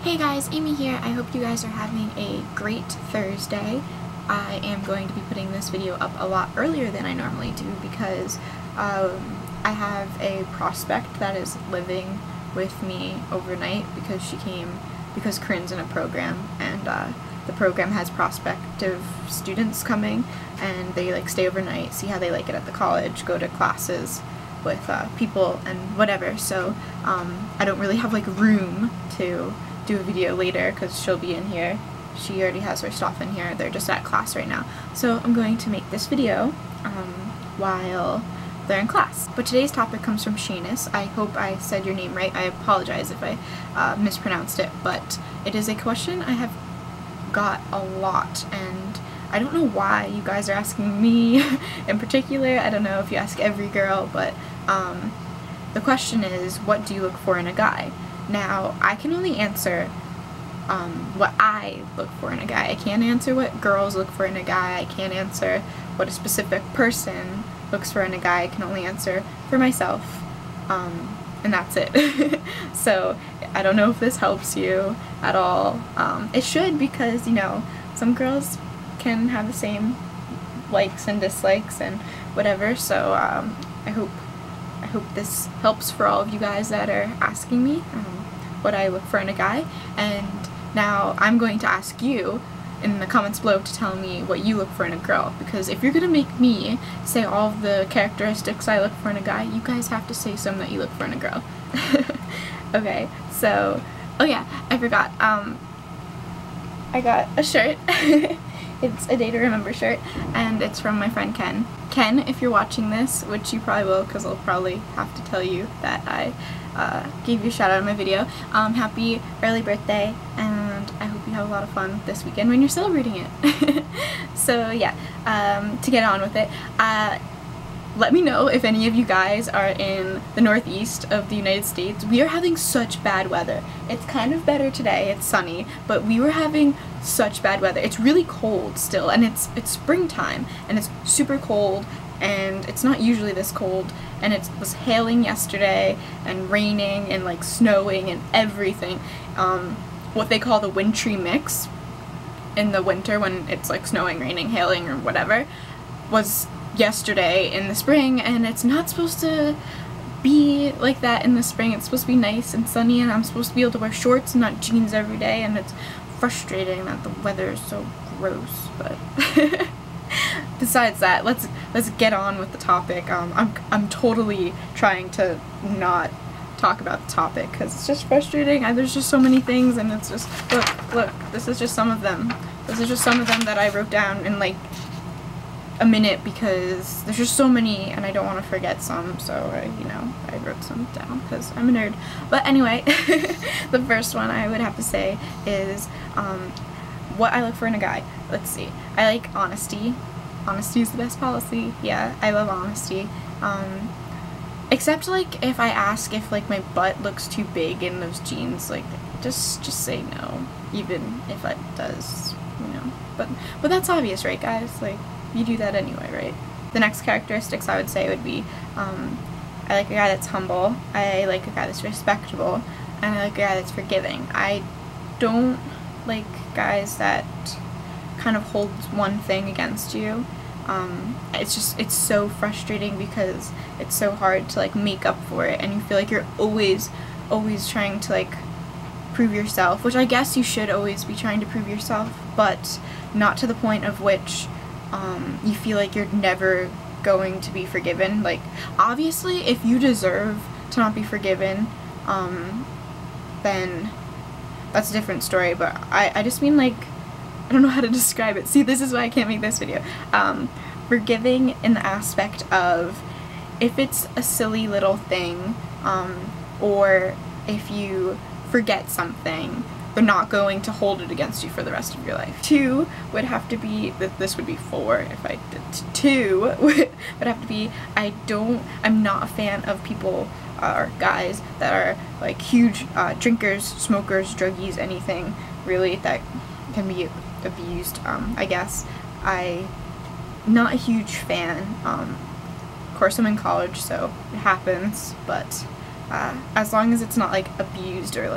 Hey guys, Amy here. I hope you guys are having a great Thursday. I am going to be putting this video up a lot earlier than I normally do because I have a prospect that is living with me overnight because Corinne's in a program, and the program has prospective students coming, and they stay overnight, see how they like it at the college, go to classes with people and whatever. So I don't really have room to do a video later because she'll be in here. She already has her stuff in here. They're just at class right now. So I'm going to make this video while they're in class. But today's topic comes from Shanus. I hope I said your name right. I apologize if I mispronounced it, but it is a question I have got a lot, and I don't know why you guys are asking me in particular. I don't know if you ask every girl, but the question is, what do you look for in a guy? Now, I can only answer what I look for in a guy. I can't answer what girls look for in a guy. I can't answer what a specific person looks for in a guy. I can only answer for myself, and that's it. So, I don't know if this helps you at all. It should, because, you know, some girls can have the same likes and dislikes and whatever, so I hope this helps for all of you guys that are asking me what I look for in a guy. And now I'm going to ask you in the comments below to tell me what you look for in a girl, because if you're gonna make me say all of the characteristics I look for in a guy, you guys have to say some that you look for in a girl. Okay, so, oh yeah, I forgot, I got a shirt. It's a Day to Remember shirt, and it's from my friend Ken. Ken, if you're watching this, which you probably will because I'll probably have to tell you that I gave you a shout out in my video, happy early birthday, and I hope you have a lot of fun this weekend when you're celebrating it. So yeah, to get on with it, let me know if any of you guys are in the northeast of the United States. We are having such bad weather. It's kind of better today, it's sunny, but we were having such bad weather. It's really cold still, and it's springtime, and it's super cold, and it's not usually this cold, and it was hailing yesterday, and raining, and snowing, and everything. What they call the wintry mix in the winter, when it's snowing, raining, hailing, or whatever, was yesterday in the spring, and it's not supposed to be like that in the spring. It's supposed to be nice and sunny, and I'm supposed to be able to wear shorts and not jeans every day, and it's frustrating that the weather is so gross. But besides that, let's get on with the topic. I'm totally trying to not talk about the topic because it's just frustrating. There's just so many things, and it's just, look, this is just some of them. This is just some of them that I wrote down in a minute because there's just so many, and I don't want to forget some, so I wrote some down because I'm a nerd. But anyway, the first one I would have to say is what I look for in a guy. Let's see. I like honesty. Honesty is the best policy. Yeah, I love honesty. Except if I ask if my butt looks too big in those jeans, just say no, even if it does, But that's obvious, right, guys? You do that anyway, right? The next characteristics I would say would be, I like a guy that's humble, I like a guy that's respectable, and I like a guy that's forgiving. I don't like guys that kind of hold one thing against you. It's so frustrating because it's so hard to make up for it, and you feel like you're always trying to prove yourself, which I guess you should always be trying to prove yourself, but not to the point of which you feel like you're never going to be forgiven. Obviously, if you deserve to not be forgiven, then that's a different story, but I just mean, I don't know how to describe it. See, this is why I can't make this video. Forgiving in the aspect of, if it's a silly little thing, or if you forget something, they're not going to hold it against you for the rest of your life. 2 would have to be, this would be 4 if I did 2, would have to be, I'm not a fan of people, or guys, that are huge drinkers, smokers, druggies, anything really that can be abused. I guess I'm not a huge fan. Of course I'm in college, so it happens, but as long as it's not abused or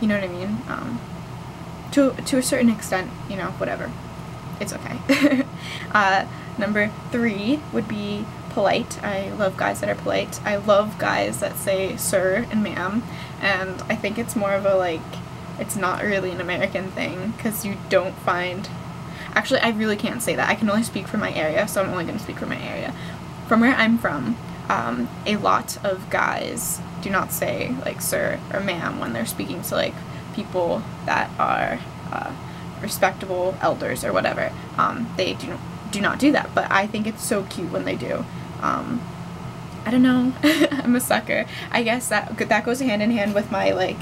You know what I mean? To a certain extent, you know, whatever. It's okay. Number 3 would be polite. I love guys that are polite. I love guys that say sir and ma'am, and I think it's more of a, like, it's not really an American thing, because you don't find, actually I really can't say that. I can only speak for my area, so I'm only going to speak for my area. From where I'm from, a lot of guys do not say, like, sir or ma'am when they're speaking to, like, people that are respectable elders or whatever. They do not do that, but I think it's so cute when they do. I don't know. I'm a sucker. I guess that goes hand in hand with my, like,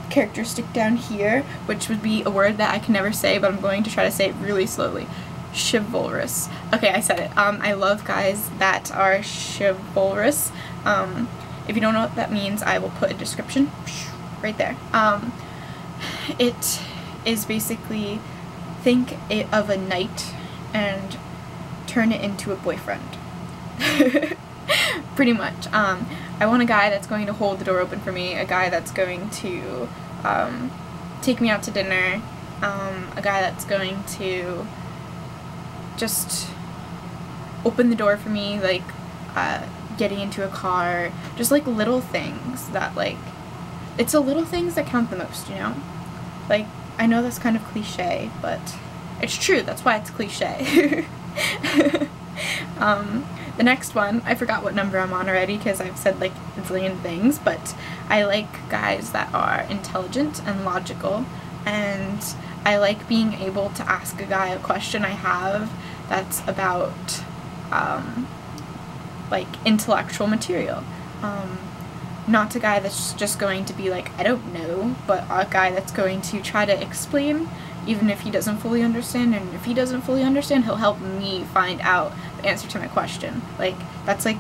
characteristic down here, which would be a word that I can never say, but I'm going to try to say it really slowly. Chivalrous. Okay, I said it. I love guys that are chivalrous. If you don't know what that means, I will put a description right there. It is basically, think of a knight and turn it into a boyfriend. Pretty much. I want a guy that's going to hold the door open for me, a guy that's going to take me out to dinner, a guy that's going to just open the door for me, like getting into a car, just like little things that, like, it's the little things that count the most, you know? Like, I know that's kind of cliche, but it's true, that's why it's cliche. The next one, I forgot what number I'm on already because I've said like a zillion things, but I like guys that are intelligent and logical, and I like being able to ask a guy a question I have that's about like intellectual material. Not a guy that's just going to be like, I don't know, but a guy that's going to try to explain even if he doesn't fully understand, and if he doesn't fully understand, he'll help me find out the answer to my question. Like, that's like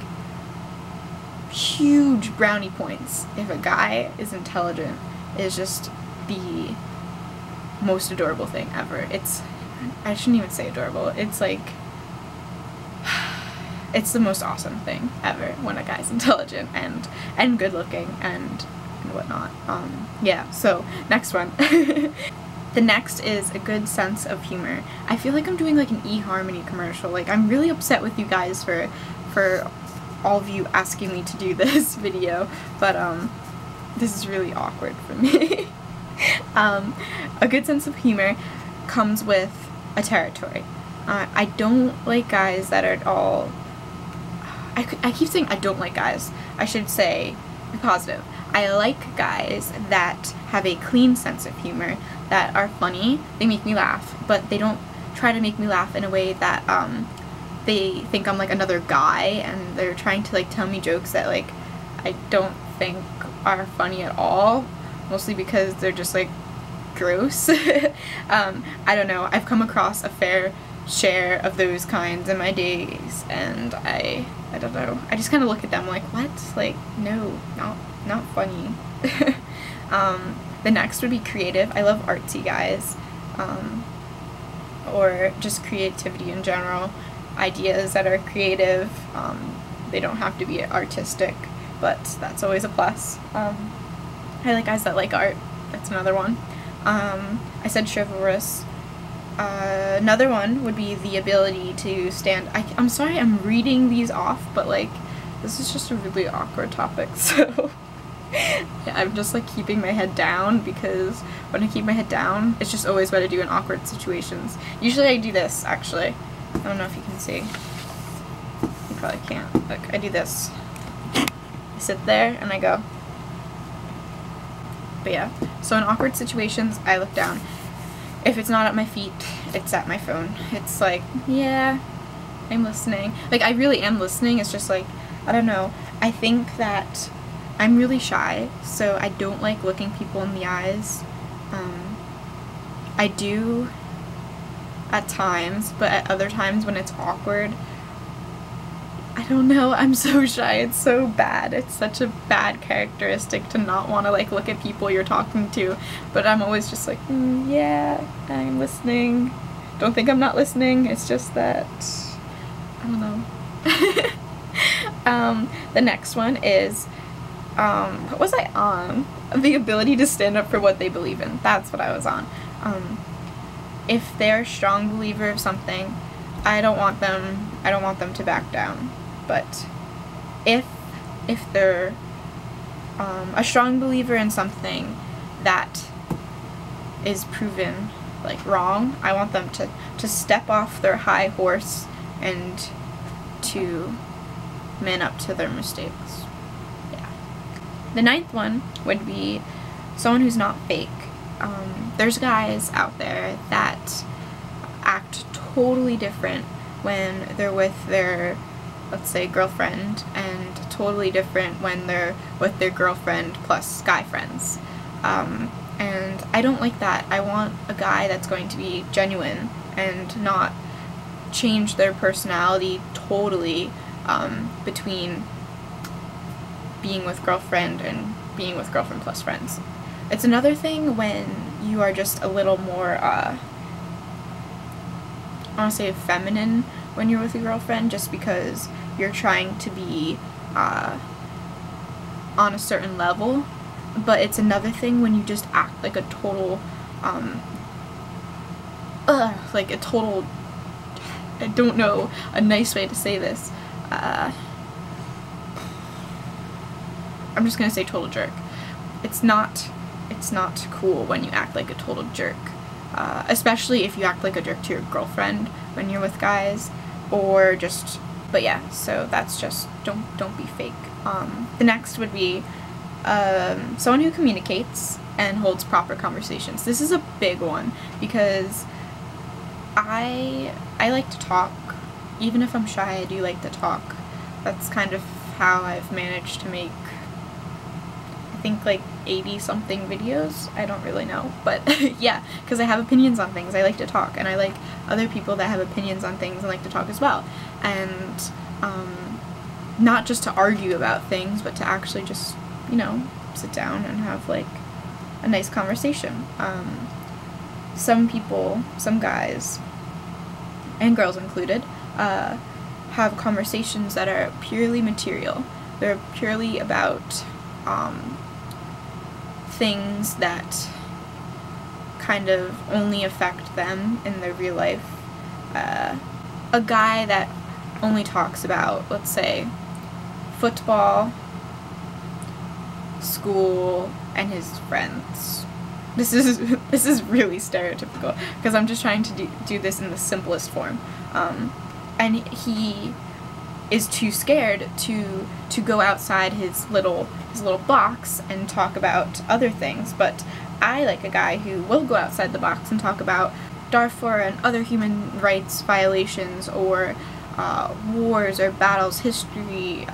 huge brownie points. If a guy is intelligent, it is just the most adorable thing ever. I shouldn't even say adorable, it's like, it's the most awesome thing ever when a guy's intelligent and good looking and whatnot. Yeah, so next one. The next is a good sense of humor. I feel like I'm doing like an eHarmony commercial. Like, I'm really upset with you guys for all of you asking me to do this video, but this is really awkward for me. A good sense of humor comes with a territory. I don't like guys that are all... I keep saying I don't like guys. I should say, be positive. I like guys that have a clean sense of humor, that are funny, they make me laugh, but they don't try to make me laugh in a way that they think I'm like another guy and they're trying to like tell me jokes that like I don't think are funny at all, mostly because they're just like gross. I don't know, I've come across a fair share of those kinds in my days, and I don't know, I just kind of look at them like, what? Like, no, not funny. The next would be creative. I love artsy guys, or just creativity in general. Ideas that are creative. They don't have to be artistic, but that's always a plus. I like guys that like art. That's another one. I said chivalrous. Another one would be the ability to stand... I'm sorry I'm reading these off, but like, this is just a really awkward topic, so... I'm just like keeping my head down, because when I keep my head down, it's just always what I do in awkward situations. Usually I do this, actually. I don't know if you can see. You probably can't. Look, I do this. I sit there and I go. But yeah, so in awkward situations, I look down. If it's not at my feet, it's at my phone. It's like, yeah, I'm listening. Like, I really am listening. It's just like, I don't know. I think that I'm really shy, so I don't like looking people in the eyes. I do at times, but at other times when it's awkward, I don't know, I'm so shy. It's so bad. It's such a bad characteristic to not want to like look at people you're talking to, but I'm always just like, yeah, I'm listening. Don't think I'm not listening, it's just that, I don't know. The next one is what was I on? The ability to stand up for what they believe in. That's what I was on. If they're a strong believer of something, I don't want them to back down. But if they're a strong believer in something that is proven like wrong, I want them to step off their high horse and to man up to their mistakes. Yeah. The 9th one would be someone who's not fake. There's guys out there that act totally different when they're with their, let's say, girlfriend, and totally different when they're with their girlfriend plus guy friends. And I don't like that. I want a guy that's going to be genuine and not change their personality totally between being with girlfriend and being with girlfriend plus friends. It's another thing when you are just a little more, I want to say feminine when you're with a girlfriend, just because you're trying to be on a certain level. But it's another thing when you just act like a total, like a total, I don't know a nice way to say this, I'm just gonna say total jerk. It's not cool when you act like a total jerk, especially if you act like a jerk to your girlfriend when you're with guys, or just, but yeah, so that's just, don't be fake. The next would be someone who communicates and holds proper conversations. This is a big one because I like to talk. Even if I'm shy, I do like to talk. That's kind of how I've managed to make, I think, like 80-something videos. I don't really know, but yeah, because I have opinions on things. I like to talk, and I like other people that have opinions on things and like to talk as well. And not just to argue about things, but to actually just, you know, sit down and have like a nice conversation. Some people, some guys, and girls included, have conversations that are purely material. They're purely about things that kind of only affect them in their real life. A guy that only talks about, let's say, football, school, and his friends. This is really stereotypical because I'm just trying to do this in the simplest form. And he is too scared to go outside his little box and talk about other things. But I like a guy who will go outside the box and talk about Darfur and other human rights violations, or wars or battles, history.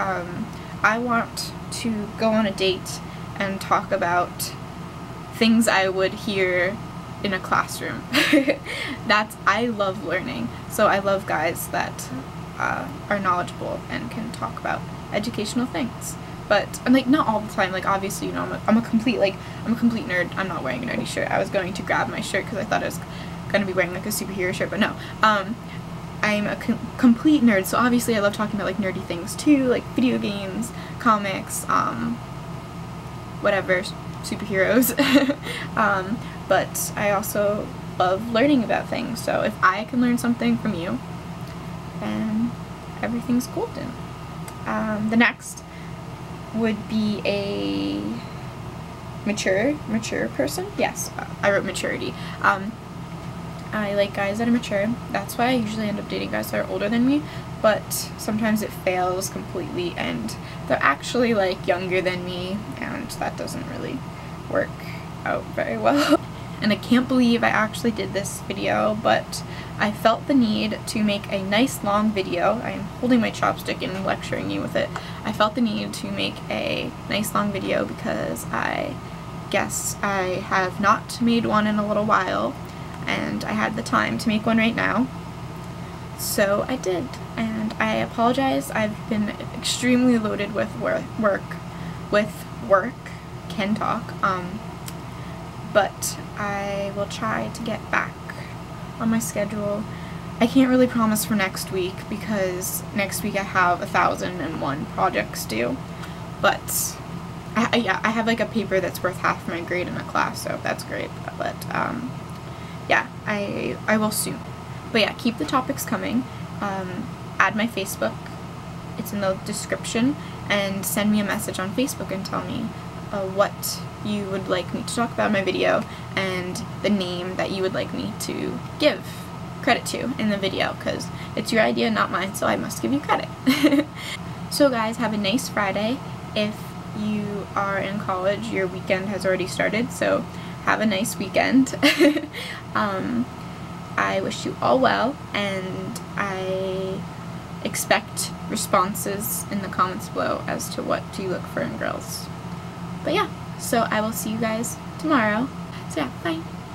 I want to go on a date and talk about things I would hear in a classroom. I love learning, so I love guys that are knowledgeable and can talk about educational things. But like not all the time. Like obviously, you know, I'm a complete nerd. I'm not wearing a nerdy shirt. I was going to grab my shirt because I thought I was going to be wearing like a superhero shirt, but no. I'm a complete nerd, so obviously I love talking about like nerdy things too, like video games, comics, whatever, superheroes. But I also love learning about things, so if I can learn something from you, then everything's golden. The next would be a mature person. Yes, I wrote maturity. I like guys that are mature. That's why I usually end up dating guys that are older than me, but sometimes it fails completely and they're actually like younger than me, and that doesn't really work out very well. And I can't believe I actually did this video, but I felt the need to make a nice long video. I am holding my chopstick and lecturing you with it. I felt the need to make a nice long video because I guess I have not made one in a little while, and I had the time to make one right now, so I did. And I apologize, I've been extremely loaded with work, can talk, but I will try to get back on my schedule. I can't really promise for next week because next week I have 1,001 projects due, but yeah, I have like a paper that's worth half my grade in a class, so that's great. But yeah, I will soon. But yeah, keep the topics coming. Add my Facebook. It's in the description, and send me a message on Facebook and tell me what you would like me to talk about in my video and the name that you would like me to give credit to in the video, because it's your idea, not mine, so I must give you credit. So guys, have a nice Friday. If you are in college, your weekend has already started, so have a nice weekend. I wish you all well, and I expect responses in the comments below as to what do you look for in girls. But yeah, so I will see you guys tomorrow. So yeah, bye.